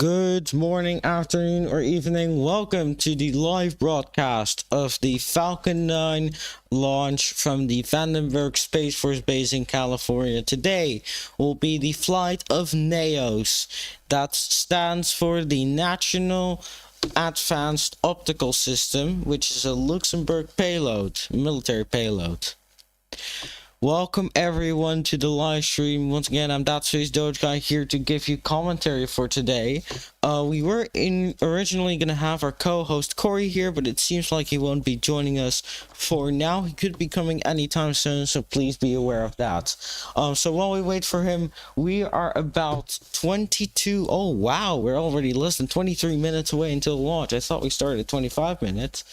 Good morning, afternoon, or evening. Welcome to the live broadcast of the Falcon 9 launch from the Vandenberg Space Force Base in California. Today will be the flight of NAOS. That stands for the National Advanced Optical System, which is a Luxembourg payload, military payload. Welcome everyone to the live stream. Once again, I'm ThatSpaceDogeGuy here to give you commentary for today. We were originally going to have our co-host Corey here, but it seems like he won't be joining us for now. He could be coming anytime soon, so please be aware of that. So while we wait for him, we are about 22... Oh, wow, we're already less than 23 minutes away until launch. I thought we started at 25 minutes.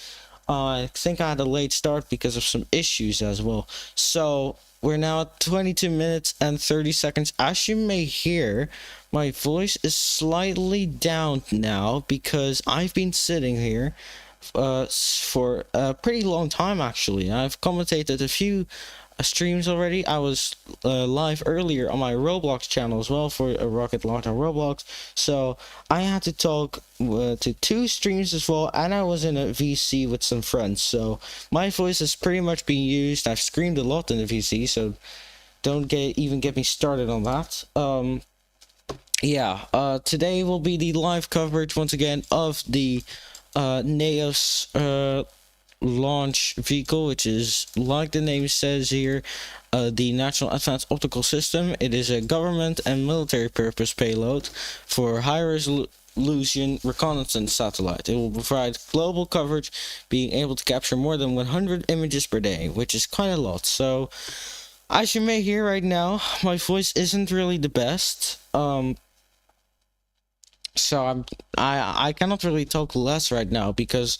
I think I had a late start because of some issues as well. So we're now at 22 minutes and 30 seconds. As you may hear, my voice is slightly down now because I've been sitting here for a pretty long time actually. I've commentated a few streams already. I was live earlier on my Roblox channel as well for a rocket launch on Roblox, so I had to talk to two streams as well, and I was in a VC with some friends, so my voice is pretty much being used. I've screamed a lot in the VC, so don't even get me started on that. Today will be the live coverage once again of the NAOS launch vehicle, which is, like the name says here, the National Advanced Optical System. It is a government and military purpose payload for high resolution reconnaissance satellite. It will provide global coverage, being able to capture more than 100 images per day, which is quite a lot. So as you may hear right now, my voice isn't really the best. So I cannot really talk less right now because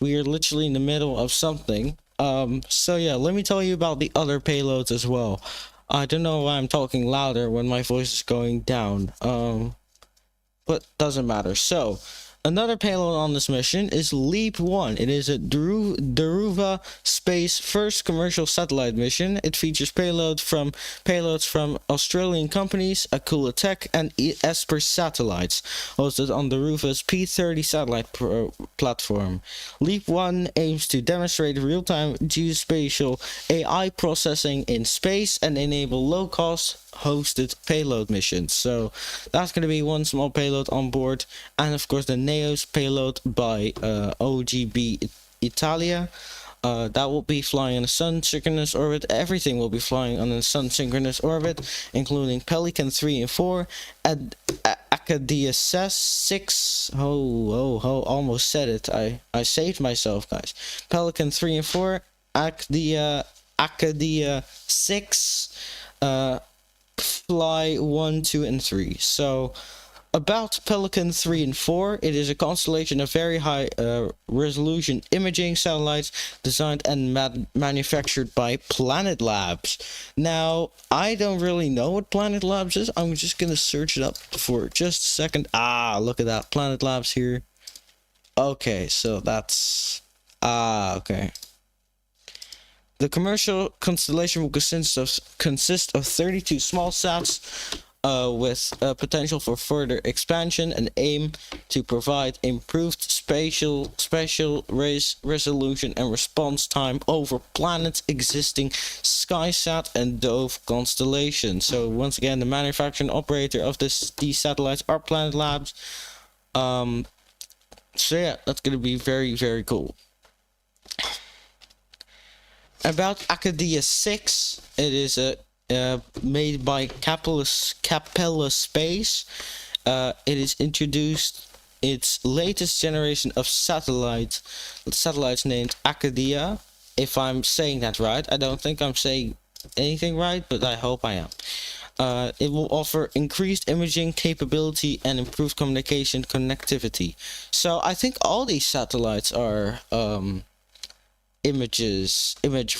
we are literally in the middle of something. So yeah, let me tell you about the other payloads as well. I don't know why I'm talking louder when my voice is going down. But doesn't matter. So another payload on this mission is Leap 1. It is a Dhruva space first commercial satellite mission. It features payloads from Australian companies, Akula Tech and Esper Satellites, hosted on Dhruva's P30 satellite platform. Leap 1 aims to demonstrate real-time geospatial AI processing in space and enable low-cost hosted payload missions. So that's going to be one small payload on board, and of course the NAOS payload by OHB Italia. That will be flying on a sun-synchronous orbit. Everything will be flying on a sun-synchronous orbit, including Pelican 3 and 4, OHB 6. Almost said it. I saved myself, guys. Pelican 3 and 4, OHB 6, Fly 1, 2, and 3. So about Pelican 3 and 4, it is a constellation of very high resolution imaging satellites designed and manufactured by Planet Labs. Now, I don't really know what Planet Labs is. I'm just gonna search it up for just a second. Look at that, Planet Labs here. Okay, so that's okay. The commercial constellation will consist of 32 small sats with potential for further expansion and aim to provide improved spatial resolution and response time over planets' existing SkySat and Dove constellation. So once again, the manufacturer and operator of these satellites are Planet Labs. So yeah, that's going to be very, very cool. About OHB 6, it is made by Capella Space. It is introduced its latest generation of satellites named Acadia. If I'm saying that right, I don't think I'm saying anything right, but I hope I am. It will offer increased imaging capability and improved communication connectivity. So I think all these satellites are image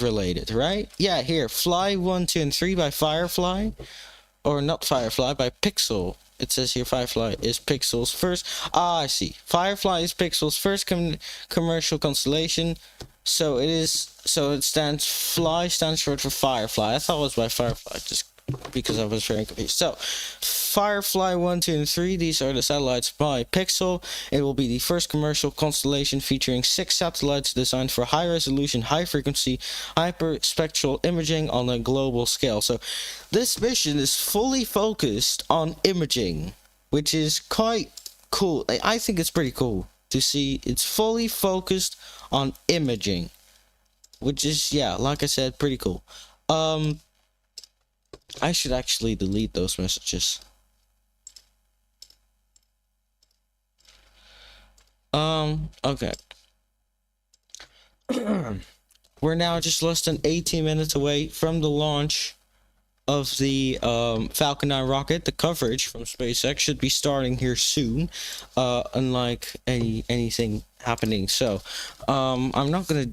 related, right? Yeah, here, Fly 1, 2, and 3 by Firefly, or not Firefly, by Pixel. It says here Firefly is Pixel's first. I see. Firefly is Pixel's first commercial constellation. So it stands short for Firefly. I thought it was by Firefly. Just because I was very confused. So, Firefly 1, 2, and 3, these are the satellites by Pixel. It will be the first commercial constellation featuring 6 satellites designed for high resolution, high frequency, hyperspectral imaging on a global scale. So, this mission is fully focused on imaging, which is quite cool. I think it's pretty cool to see it's fully focused on imaging, which is, yeah, like I said, pretty cool. I should actually delete those messages. Okay. We're now just less than 18 minutes away from the launch of the Falcon 9 rocket. The coverage from SpaceX should be starting here soon, unlike anything happening. So, I'm not gonna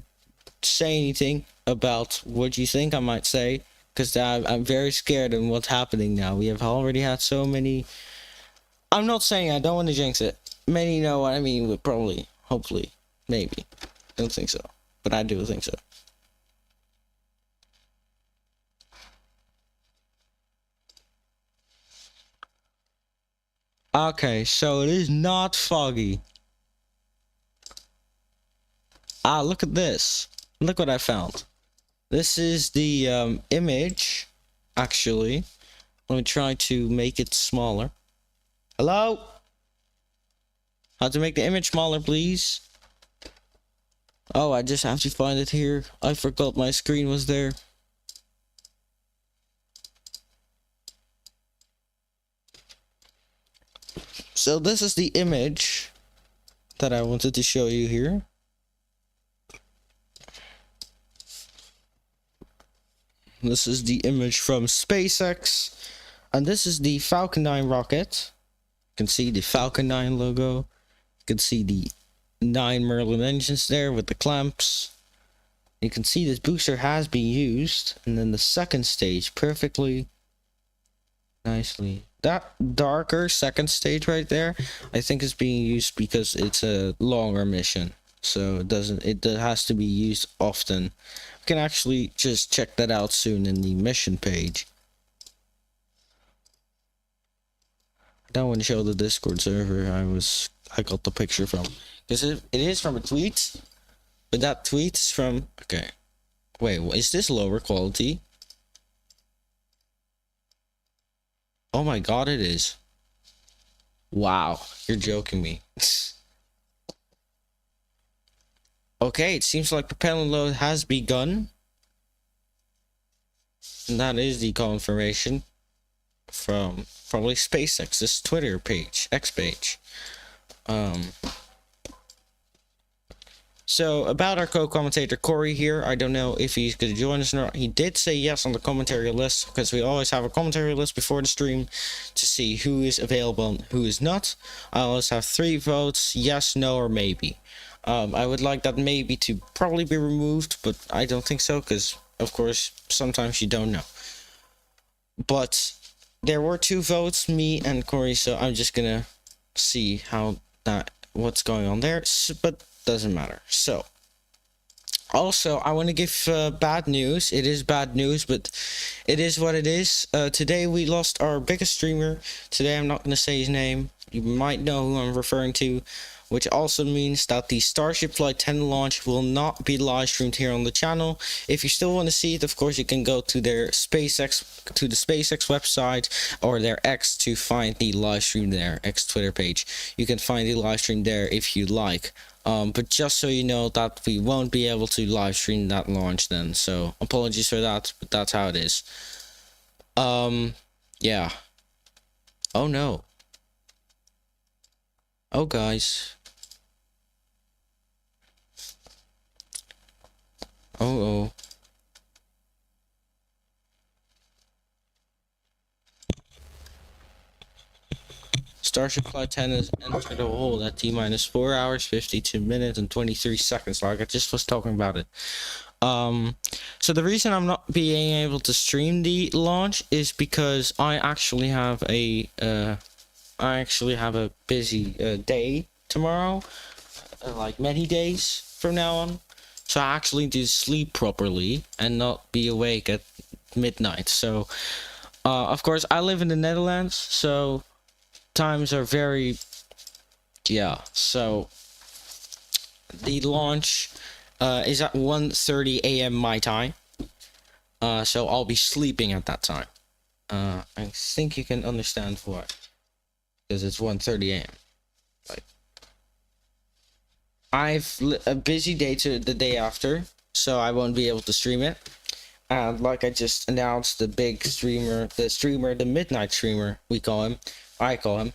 say anything about what you think I might say, because I'm very scared of what's happening now. We have already had so many. I'm not saying I don't want to jinx it. Many know what I mean, but probably, hopefully, maybe. Don't think so, but I do think so. Okay, so it is not foggy. Ah, look at this. Look what I found. This is the image, actually. Let me try to make it smaller. Hello? How to make the image smaller, please? Oh, I just have to find it here. I forgot my screen was there. So this is the image that I wanted to show you here. This is the image from SpaceX, and this is the Falcon 9 rocket. You can see the Falcon 9 logo. You can see the 9 Merlin engines there with the clamps. You can see this booster has been used, and then the second stage perfectly nicely. That darker second stage right there, I think is being used because it's a longer mission, so it has to be used often. You can actually just check that out soon in the mission page. I don't want to show the Discord server I got the picture from, because it is from a tweet, but that tweet is from, okay, wait, is this lower quality? Oh my god, it is. Wow, you're joking me. Okay, it seems like propellant load has begun. And that is the confirmation from probably SpaceX's Twitter page, X page. So about our co-commentator Corey here, I don't know if he's going to join us or not. He did say yes on the commentary list, because we always have a commentary list before the stream to see who is available and who is not. I always have 3 votes, yes, no, or maybe. I would like that maybe to probably be removed, but I don't think so, because of course sometimes you don't know. But there were 2 votes, me and Corey, so I'm just gonna see what's going on there, but doesn't matter. So also I want to give bad news. It is bad news, but it is what it is. Today we lost our biggest streamer. Today I'm not going to say his name. You might know who I'm referring to, which also means that the Starship Flight 10 launch will not be live streamed here on the channel. If you still want to see it, of course you can go to the SpaceX website or their X to find the live stream there, X Twitter page. You can find the live stream there if you like. But just so you know that we won't be able to live stream that launch then. So apologies for that, but that's how it is. Yeah. Oh no. Oh guys. Oh. Starship Flight 10 has entered a hole at T-minus 4 hours, 52 minutes, and 23 seconds, like I just was talking about it. So the reason I'm not being able to stream the launch is because I actually have a busy day tomorrow, like many days from now on. So I actually need to sleep properly and not be awake at midnight. So Of course, I live in the Netherlands, so times are very, yeah, so the launch is at 1:30 a.m. my time, so I'll be sleeping at that time. I think you can understand why, because it's 1:30 a.m. Like, I've a busy day to the day after, so I won't be able to stream it. And like I just announced, the big streamer, the midnight streamer, I call him,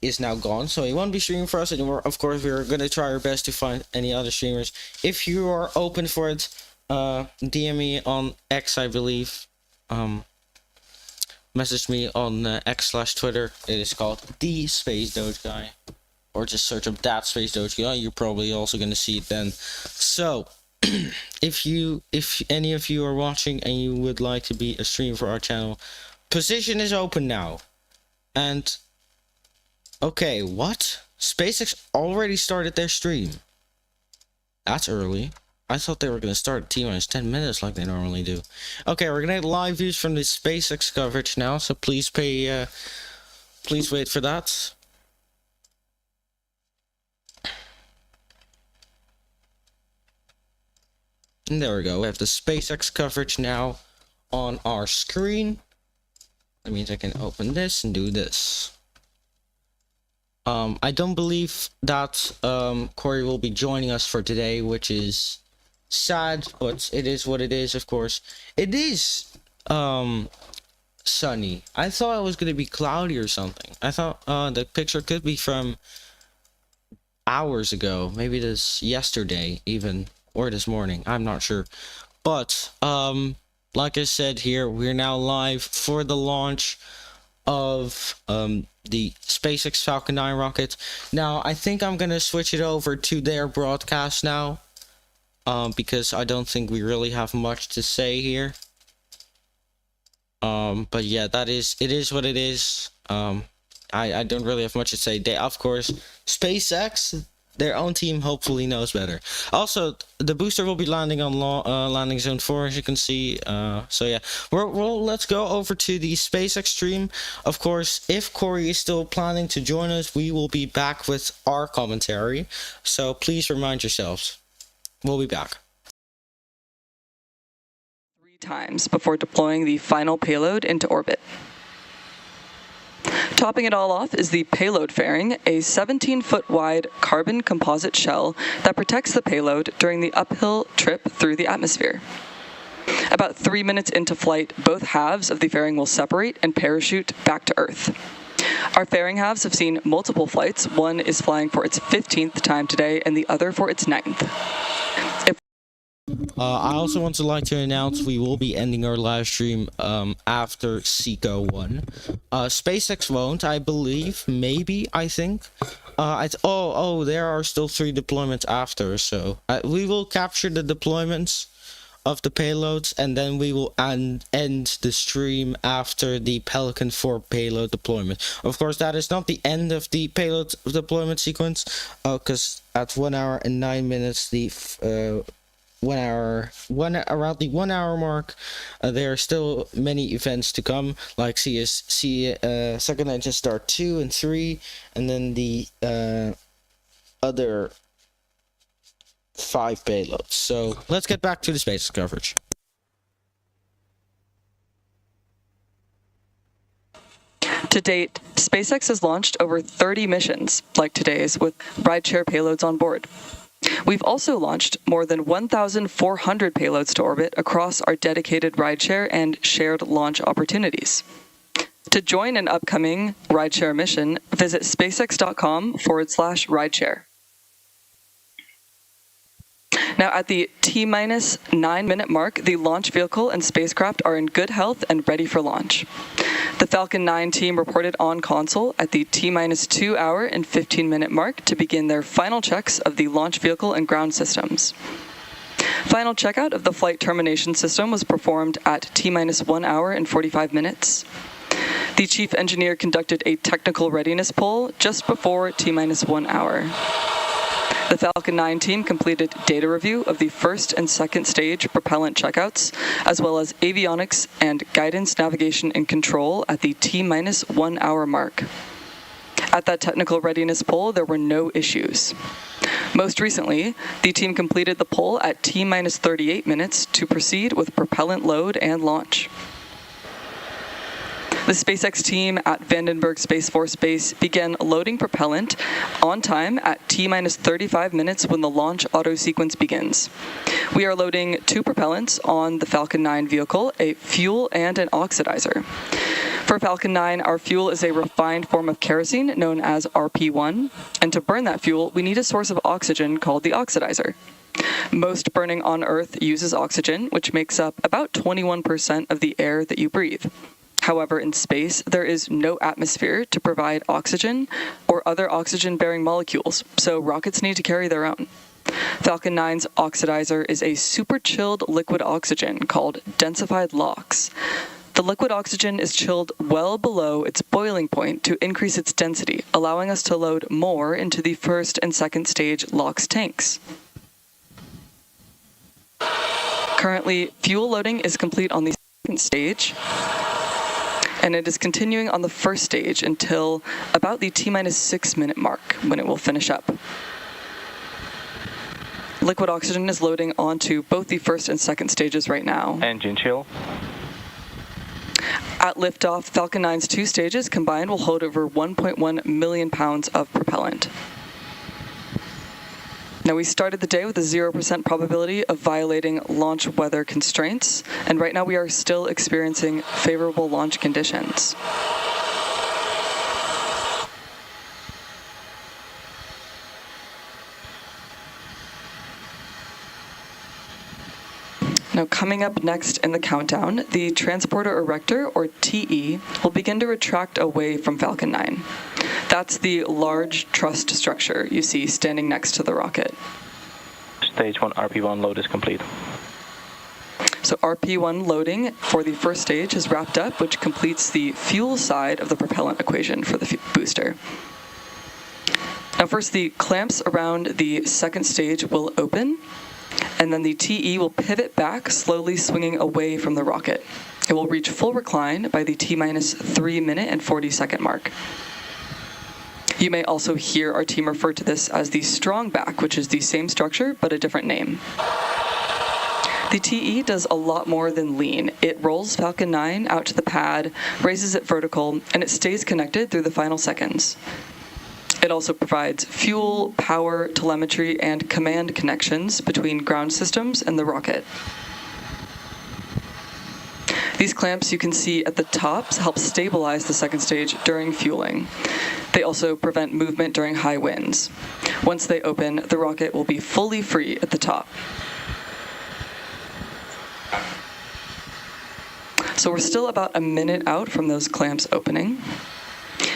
is now gone, so he won't be streaming for us anymore. Of course, we're gonna try our best to find any other streamers. If you are open for it, DM me on X, I believe. Message me on X/Twitter. It is called TSpaceDogeGuy, or just search up ThatSpaceDogeGuy. You're probably also gonna see it then. So, if any of you are watching and you would like to be a streamer for our channel, position is open now. And okay, what? SpaceX already started their stream. That's early. I thought they were gonna start at T-minus 10 minutes like they normally do. Okay, we're gonna get live views from the SpaceX coverage now, so please please wait for that. And there we go. We have the SpaceX coverage now on our screen. That means I can open this and do this. I don't believe that Corey will be joining us for today, which is sad, but it is what it is, of course. It is sunny. I thought it was going to be cloudy or something. I thought the picture could be from hours ago. Maybe this yesterday even, or this morning. I'm not sure. But like I said here, we're now live for the launch of the SpaceX Falcon 9 rocket. Now, I think I'm gonna switch it over to their broadcast now, because I don't think we really have much to say here. But yeah, it is what it is. I don't really have much to say. They, of course, SpaceX, their own team hopefully knows better. Also, the booster will be landing on landing zone 4, as you can see. So yeah, let's go over to the SpaceX stream. Of course, if Corey is still planning to join us, we will be back with our commentary. So please remind yourselves, we'll be back. 3 times before deploying the final payload into orbit. Topping it all off is the payload fairing, a 17-foot wide carbon composite shell that protects the payload during the uphill trip through the atmosphere. About 3 minutes into flight, both halves of the fairing will separate and parachute back to Earth. Our fairing halves have seen multiple flights. One is flying for its 15th time today, and the other for its 9th. I also want to announce we will be ending our live stream after SECO 1. SpaceX won't, I believe, maybe, I think. There are still 3 deployments after, so we will capture the deployments of the payloads, and then we will end the stream after the Pelican 4 payload deployment. Of course, that is not the end of the payload deployment sequence, because at 1 hour and 9 minutes, the around the 1 hour mark, there are still many events to come, like second engine start 2 and 3, and then the other 5 payloads. So let's get back to the space coverage. To date, SpaceX has launched over 30 missions, like today's, with rideshare payloads on board. We've also launched more than 1,400 payloads to orbit across our dedicated rideshare and shared launch opportunities. To join an upcoming rideshare mission, visit spacex.com/rideshare. Now, at the T-minus 9-minute mark, the launch vehicle and spacecraft are in good health and ready for launch. The Falcon 9 team reported on console at the T-minus 2 hour and 15-minute mark to begin their final checks of the launch vehicle and ground systems. Final checkout of the flight termination system was performed at T-minus 1 hour and 45 minutes. The chief engineer conducted a technical readiness poll just before T-minus 1 hour. The Falcon 9 team completed data review of the first and second stage propellant checkouts, as well as avionics and guidance, navigation, and control at the T-minus 1 hour mark. At that technical readiness poll, there were no issues. Most recently, the team completed the poll at T-minus 38 minutes to proceed with propellant load and launch. The SpaceX team at Vandenberg Space Force Base began loading propellant on time at T-minus 35 minutes when the launch auto sequence begins. We are loading 2 propellants on the Falcon 9 vehicle, a fuel and an oxidizer. For Falcon 9, our fuel is a refined form of kerosene known as RP1, and to burn that fuel, we need a source of oxygen called the oxidizer. Most burning on Earth uses oxygen, which makes up about 21% of the air that you breathe. However, in space, there is no atmosphere to provide oxygen or other oxygen-bearing molecules, so rockets need to carry their own. Falcon 9's oxidizer is a super-chilled liquid oxygen called densified LUX. The liquid oxygen is chilled well below its boiling point to increase its density, allowing us to load more into the first and second stage LUX tanks. Currently, fuel loading is complete on the second stage, and it is continuing on the first stage until about the T-minus 6 minute mark, when it will finish up. Liquid oxygen is loading onto both the first and second stages right now. Engine chill. At liftoff, Falcon 9's 2 stages combined will hold over 1.1 million pounds of propellant. Now, we started the day with a 0% probability of violating launch weather constraints, and right now we are still experiencing favorable launch conditions. Now, coming up next in the countdown, the transporter erector, or TE, will begin to retract away from Falcon 9. That's the large truss structure you see standing next to the rocket. Stage 1 RP1 load is complete. So RP1 loading for the first stage is wrapped up, which completes the fuel side of the propellant equation for the booster. Now first, the clamps around the second stage will open, and then the TE will pivot back, slowly swinging away from the rocket. It will reach full recline by the T-minus 3 minute and 40 second mark. You may also hear our team refer to this as the strong back, which is the same structure but a different name. The TE does a lot more than lean. It rolls Falcon 9 out to the pad, raises it vertical, and it stays connected through the final seconds. It also provides fuel, power, telemetry, and command connections between ground systems and the rocket. These clamps you can see at the top help stabilize the second stage during fueling. They also prevent movement during high winds. Once they open, the rocket will be fully free at the top. So we're still about a minute out from those clamps opening.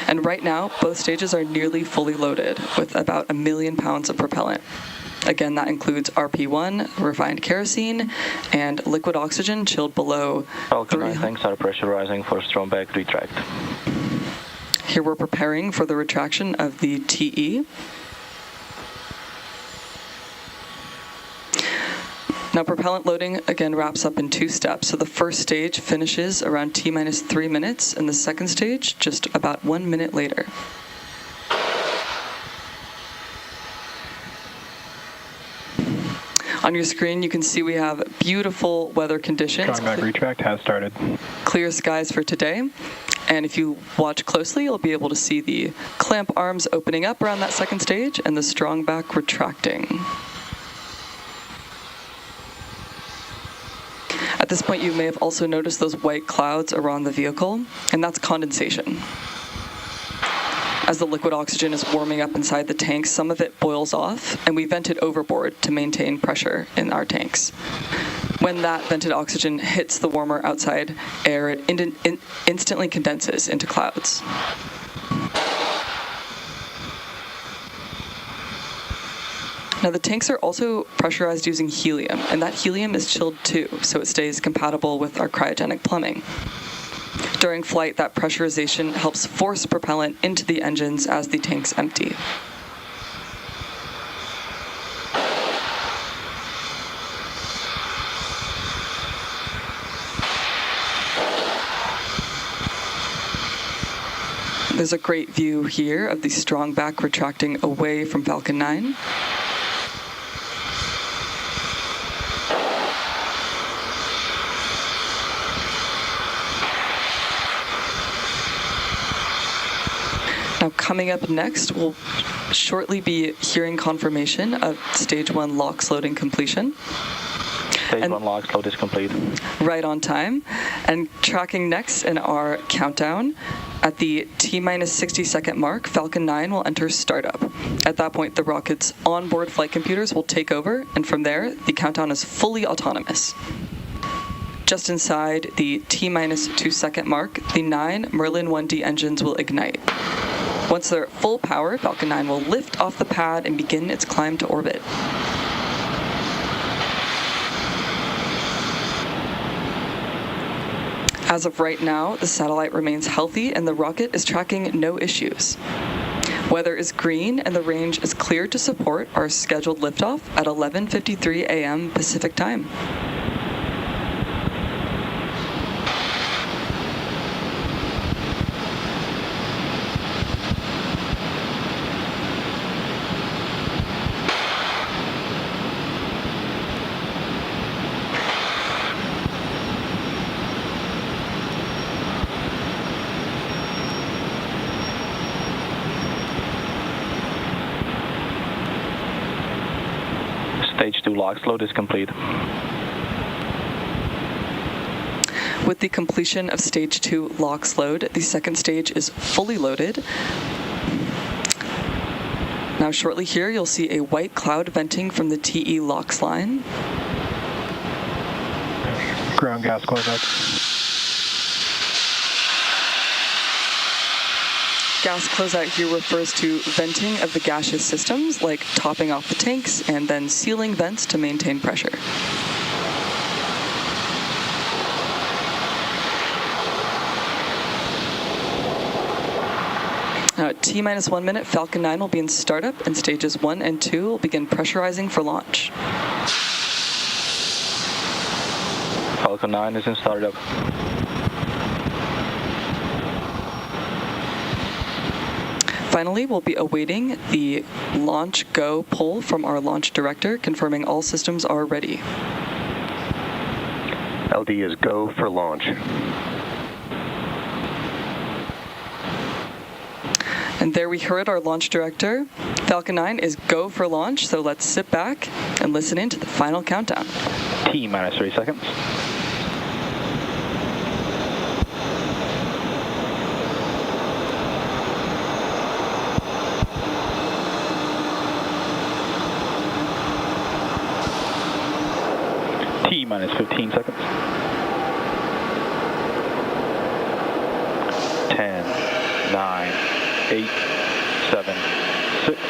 And right now, both stages are nearly fully loaded with about 1 million pounds of propellant. Again, that includes RP1, refined kerosene, and liquid oxygen chilled below. Falcon 9 tanks are pressurizing for strong back retract. Here we're preparing for the retraction of the TE. Now, propellant loading again wraps up in 2 steps. So the first stage finishes around T-minus 3 minutes, and the second stage just about 1 minute later. On your screen, you can see we have beautiful weather conditions. Strong back retract has started. Clear skies for today. And if you watch closely, you'll be able to see the clamp arms opening up around that second stage and the strong back retracting. At this point, you may have also noticed those white clouds around the vehicle, and that's condensation. As the liquid oxygen is warming up inside the tanks, some of it boils off, and we vent it overboard to maintain pressure in our tanks. When that vented oxygen hits the warmer outside air, it instantly condenses into clouds. Now, the tanks are also pressurized using helium, and that helium is chilled too, so it stays compatible with our cryogenic plumbing. During flight, that pressurization helps force propellant into the engines as the tanks empty. There's a great view here of the strong back retracting away from Falcon 9. Now, coming up next, we'll shortly be hearing confirmation of Stage 1 LOX loading completion. Stage 1 LOX load is complete. Right on time. And tracking next in our countdown, at the T-minus 60-second mark, Falcon 9 will enter startup. At that point, the rocket's onboard flight computers will take over, and from there, the countdown is fully autonomous. Just inside the T-minus 2-second mark, the 9 Merlin 1D engines will ignite. Once they're at full power, Falcon 9 will lift off the pad and begin its climb to orbit. As of right now, the satellite remains healthy and the rocket is tracking no issues. Weather is green and the range is clear to support our scheduled liftoff at 11:53 a.m. Pacific time. Stage 2 LOX load is complete. With the completion of Stage 2 LOX load, the second stage is fully loaded. Now shortly here, you'll see a white cloud venting from the TE LOX line. Ground gas closeout. Gas closeout here refers to venting of the gaseous systems, like topping off the tanks and then sealing vents to maintain pressure. Now at T-minus 1 minute, Falcon 9 will be in startup, and stages 1 and 2 will begin pressurizing for launch. Falcon 9 is in startup. Finally, we'll be awaiting the launch go pull from our launch director, confirming all systems are ready. LD is go for launch. And there we heard our launch director. Falcon 9 is go for launch, so let's sit back and listen in to the final countdown. T-minus 3 seconds. T-minus 15 seconds. 10, 9, 8, 7, 6,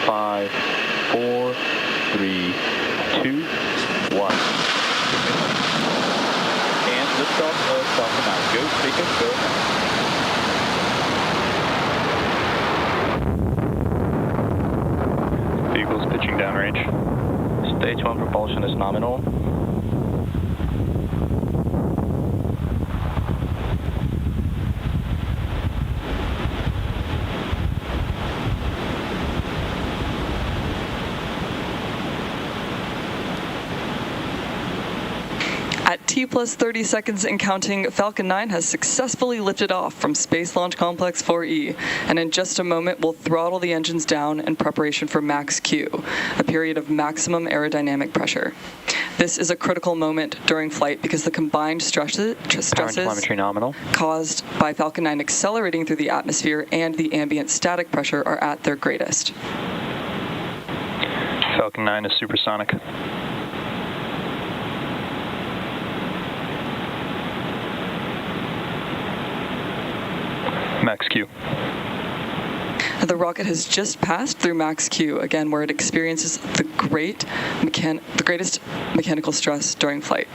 5, 4, 3, 2, 1. And liftoff of Falcon 9. Go, take it, go ahead. Vehicles pitching downrange. Stage 1 propulsion is nominal. At T plus 30 seconds and counting, Falcon 9 has successfully lifted off from Space Launch Complex 4E, and in just a moment we'll throttle the engines down in preparation for max Q, a period of maximum aerodynamic pressure. This is a critical moment during flight because the combined stresses nominal. caused by Falcon 9 accelerating through the atmosphere and the ambient static pressure are at their greatest. Falcon 9 is supersonic. Max Q. The rocket has just passed through max Q, again where it experiences the greatest mechanical stress during flight.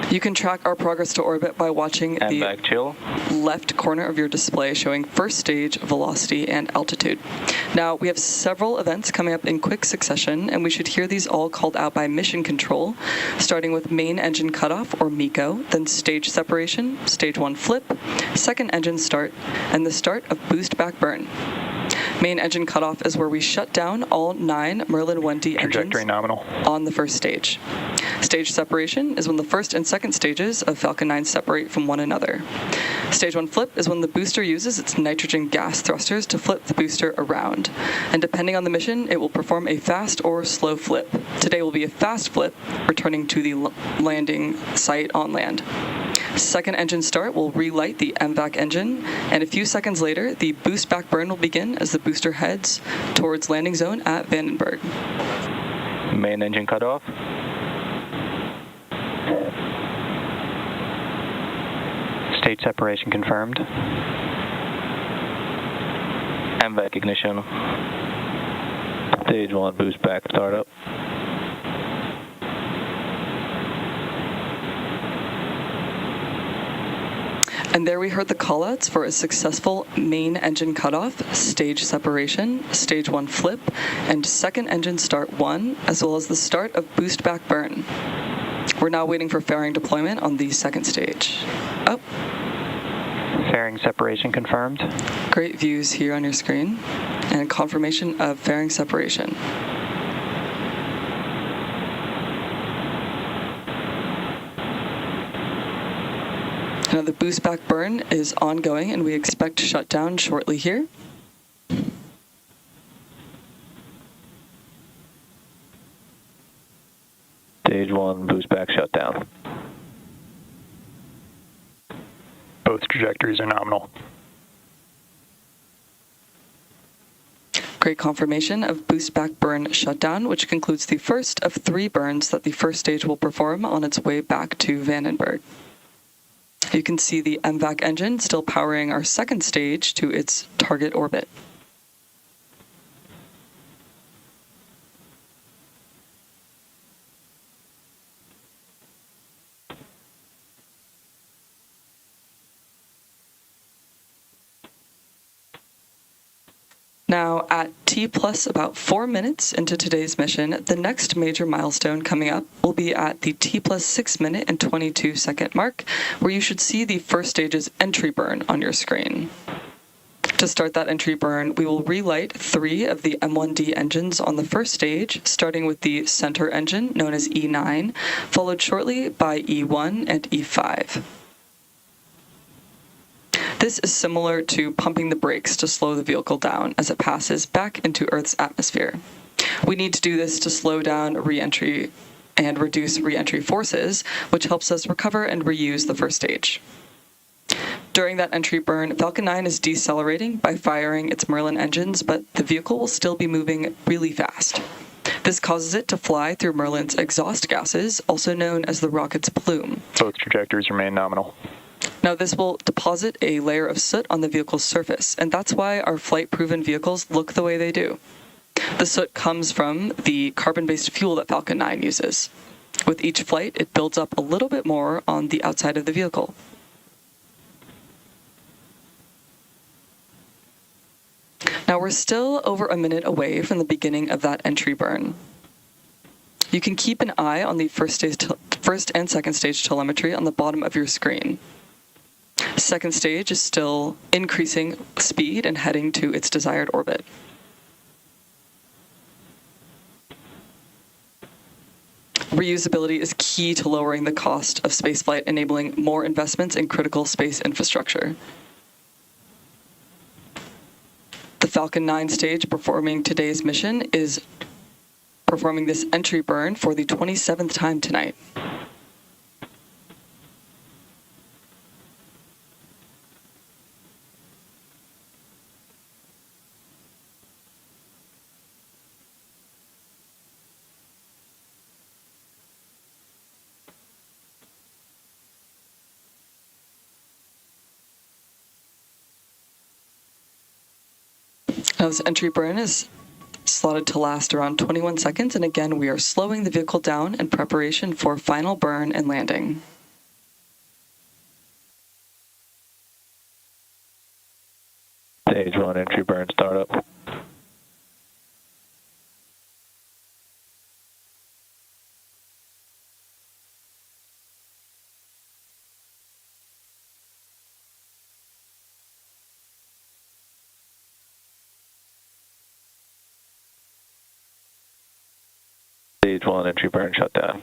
You can track our progress to orbit by watching And the back chill. left corner of your display showing first stage, velocity, and altitude. Now, we have several events coming up in quick succession, and we should hear these all called out by mission control, starting with main engine cutoff, or MECO, then stage separation, stage 1 flip, second engine start, and the start of boost back burn. Main engine cutoff is where we shut down all 9 Merlin 1D engines Trajectory nominal. on the first stage. Stage separation is when the first and second stages of Falcon 9 separate from one another. Stage 1 flip is when the booster uses its nitrogen gas thrusters to flip the booster around. And depending on the mission, it will perform a fast or slow flip. Today will be a fast flip, returning to the landing site on land. Second engine start will relight the MVAC engine, and a few seconds later, the boost back burn will begin as the booster heads towards landing zone at Vandenberg. Main engine cutoff. Stage separation confirmed. MVAC ignition. Stage 1 boost back startup. And there we heard the callouts for a successful main engine cutoff, stage separation, stage 1 flip, and second engine start 1, as well as the start of boost back burn. We're now waiting for fairing deployment on the second stage. Oh, Fairing separation confirmed. great views here on your screen, and confirmation of fairing separation. Now the boost back burn is ongoing, and we expect shutdown shortly here. Stage 1 boost back shutdown. Both trajectories are nominal. Great confirmation of boost back burn shutdown, which concludes the first of 3 burns that the first stage will perform on its way back to Vandenberg. You can see the MVAC engine still powering our second stage to its target orbit. Now, at T plus about 4 minutes into today's mission, the next major milestone coming up will be at the T plus 6 minute and 22 second mark, where you should see the first stage's entry burn on your screen. To start that entry burn, we will relight 3 of the M1D engines on the first stage, starting with the center engine, known as E9, followed shortly by E1 and E5. This is similar to pumping the brakes to slow the vehicle down as it passes back into Earth's atmosphere. We need to do this to slow down re-entry and reduce re-entry forces, which helps us recover and reuse the first stage. During that entry burn, Falcon 9 is decelerating by firing its Merlin engines, but the vehicle will still be moving really fast. This causes it to fly through Merlin's exhaust gases, also known as the rocket's plume. Both trajectories remain nominal. Now, this will deposit a layer of soot on the vehicle's surface, and that's why our flight-proven vehicles look the way they do. The soot comes from the carbon-based fuel that Falcon 9 uses. With each flight, it builds up a little bit more on the outside of the vehicle. Now, we're still over a minute away from the beginning of that entry burn. You can keep an eye on the first and second stage telemetry on the bottom of your screen. Second stage is still increasing speed and heading to its desired orbit. Reusability is key to lowering the cost of spaceflight, enabling more investments in critical space infrastructure. The Falcon 9 stage performing today's mission is performing this entry burn for the 27th time tonight. Now, this entry burn is slotted to last around 21 seconds, and again, we are slowing the vehicle down in preparation for final burn and landing. Stage 1 entry burn shutdown.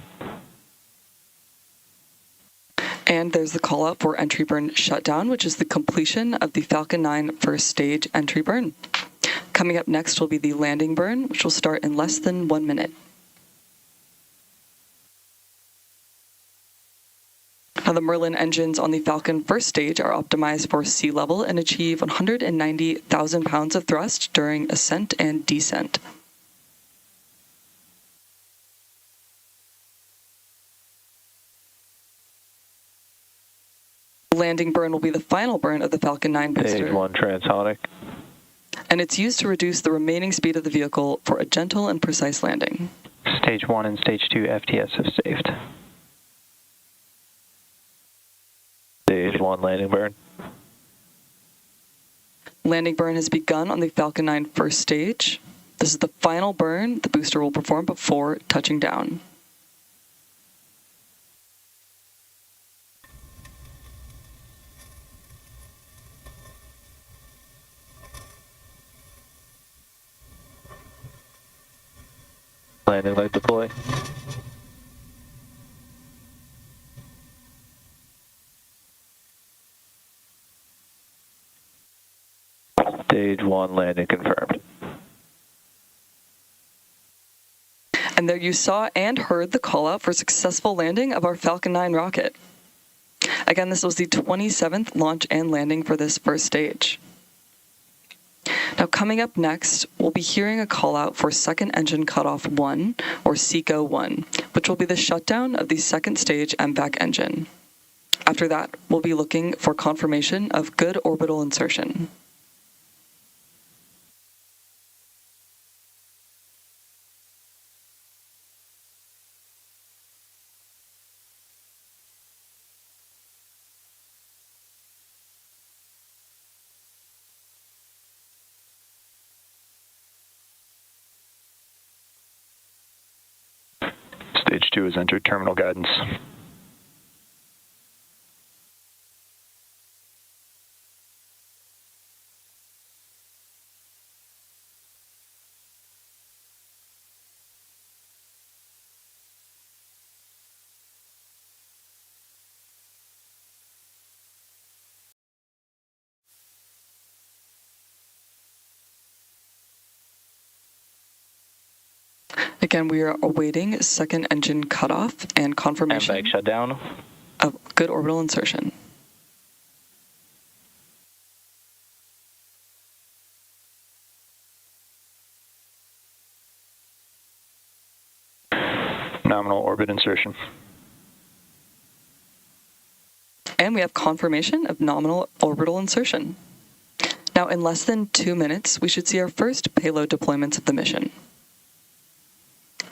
And there's the call out for entry burn shutdown, which is the completion of the Falcon 9 first stage entry burn. Coming up next will be the landing burn, which will start in less than 1 minute. Now, the Merlin engines on the Falcon first stage are optimized for sea level and achieve 190,000 pounds of thrust during ascent and descent. Landing burn will be the final burn of the Falcon 9 booster. Stage 1 transonic. And it's used to reduce the remaining speed of the vehicle for a gentle and precise landing. Stage 1 and Stage 2 FTS have saved. Stage 1 landing burn. Landing burn has begun on the Falcon 9 first stage. This is the final burn the booster will perform before touching down. Landing light deploy. Stage 1 landing confirmed. And there you saw and heard the call out for successful landing of our Falcon 9 rocket. Again, this was the 27th launch and landing for this first stage. Now, coming up next, we'll be hearing a call out for Second Engine Cutoff 1, or SECO 1, which will be the shutdown of the second stage MVAC engine. After that, we'll be looking for confirmation of good orbital insertion. Stage 2 has entered terminal guidance. Again, we are awaiting second engine cutoff and confirmation MVAC shutdown. of good orbital insertion. Nominal orbit insertion. And we have confirmation of nominal orbital insertion. Now, in less than 2 minutes, we should see our first payload deployments of the mission.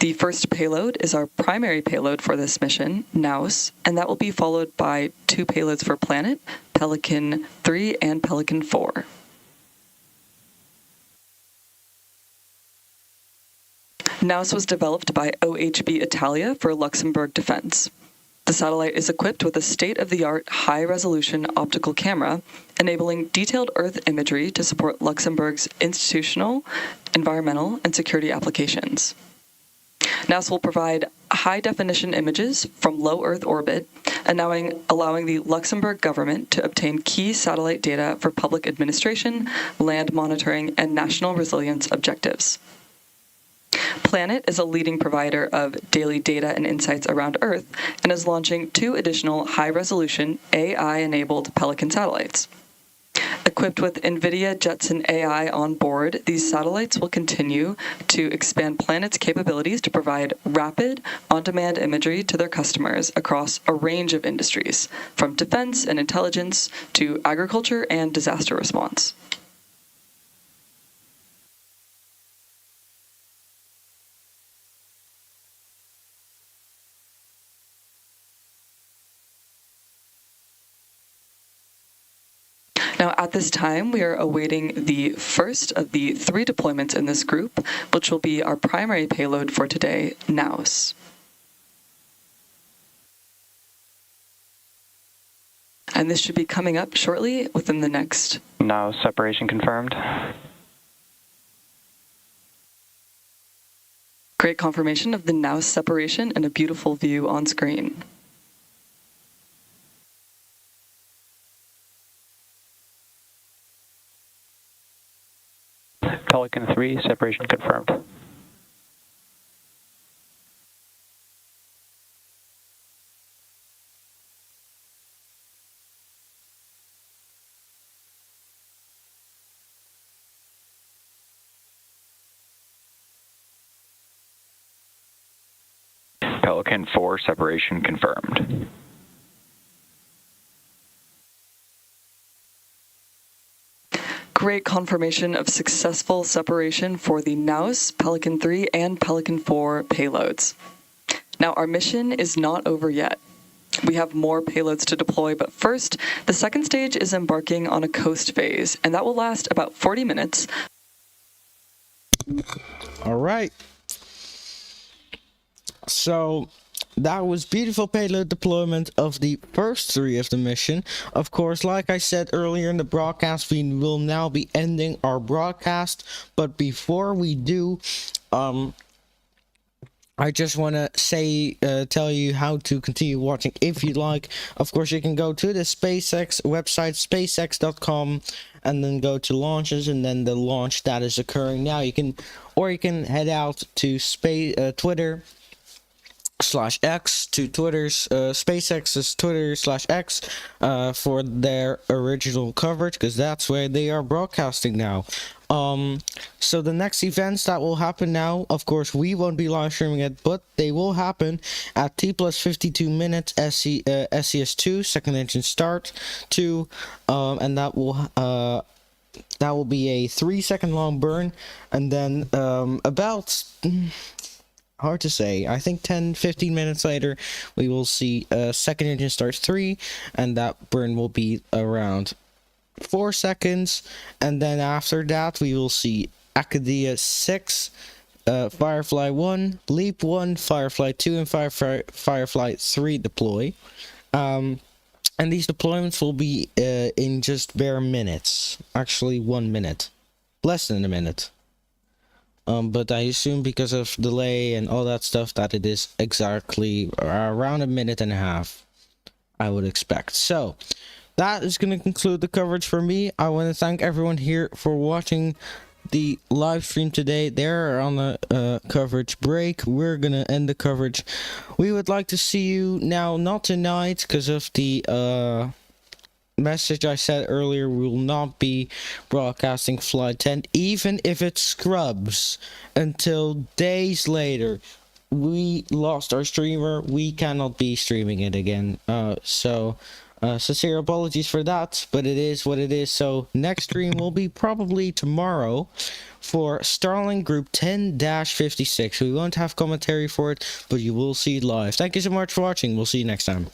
The first payload is our primary payload for this mission, NAOS, and that will be followed by 2 payloads for Planet, Pelican 3 and Pelican 4. NAOS was developed by OHB Italia for Luxembourg defense. The satellite is equipped with a state-of-the-art high-resolution optical camera, enabling detailed Earth imagery to support Luxembourg's institutional, environmental, and security applications. NAOS will provide high-definition images from low Earth orbit, allowing the Luxembourg government to obtain key satellite data for public administration, land monitoring, and national resilience objectives. Planet is a leading provider of daily data and insights around Earth and is launching 2 additional high-resolution AI-enabled Pelican satellites. Equipped with NVIDIA Jetson AI on board, these satellites will continue to expand Planet's capabilities to provide rapid, on-demand imagery to their customers across a range of industries, from defense and intelligence to agriculture and disaster response. Now, at this time, we are awaiting the first of the 3 deployments in this group, which will be our primary payload for today, NAOS. And this should be coming up shortly within the next. Now separation confirmed. Great confirmation of the NAOS separation and a beautiful view on screen. Pelican 3, separation confirmed. Pelican 4, separation confirmed. Great confirmation of successful separation for the NAOS, Pelican 3, and Pelican 4 payloads. Now, our mission is not over yet. We have more payloads to deploy, but first, the second stage is embarking on a coast phase, and that will last about 40 minutes. All right. So that was beautiful payload deployment of the first 3 of the mission. Of course, like I said earlier in the broadcast, we will now be ending our broadcast. But before we do, I just want to say, tell you how to continue watching if you'd like. Of course, you can go to the SpaceX website, spacex.com, and then go to launches, and then the launch that is occurring now. You can head out to Twitter /X, to Twitter's SpaceX's Twitter /X for their original coverage, because that's where they are broadcasting now. So the next events that will happen now, of course, we won't be live streaming it, but they will happen at T+52 minutes SES2 second engine start 2, and that will be a 3-second long burn, and then about hard to say, I think 10-15 minutes later we will see second engine starts 3, and that burn will be around 4 seconds, and then after that we will see Acadia 6, Firefly 1, Leap 1, Firefly 2, and Firefly 3 deploy. And these deployments will be in just bare minutes, actually 1 minute, less than a minute. But I assume because of delay and all that stuff that it is exactly around 1.5 minutes, I would expect. So that is going to conclude the coverage for me. I want to thank everyone here for watching the live stream today. They're on a coverage break. We're going to end the coverage. We would like to see you now, not tonight, because of the message I said earlier. We will not be broadcasting Flight 10, even if it scrubs until days later. We lost our streamer. We cannot be streaming it again. So sincere apologies for that, but it is what it is. So next stream will be probably tomorrow for Starlink Group 10-56. We won't have commentary for it, but you will see it live. Thank you so much for watching. We'll see you next time.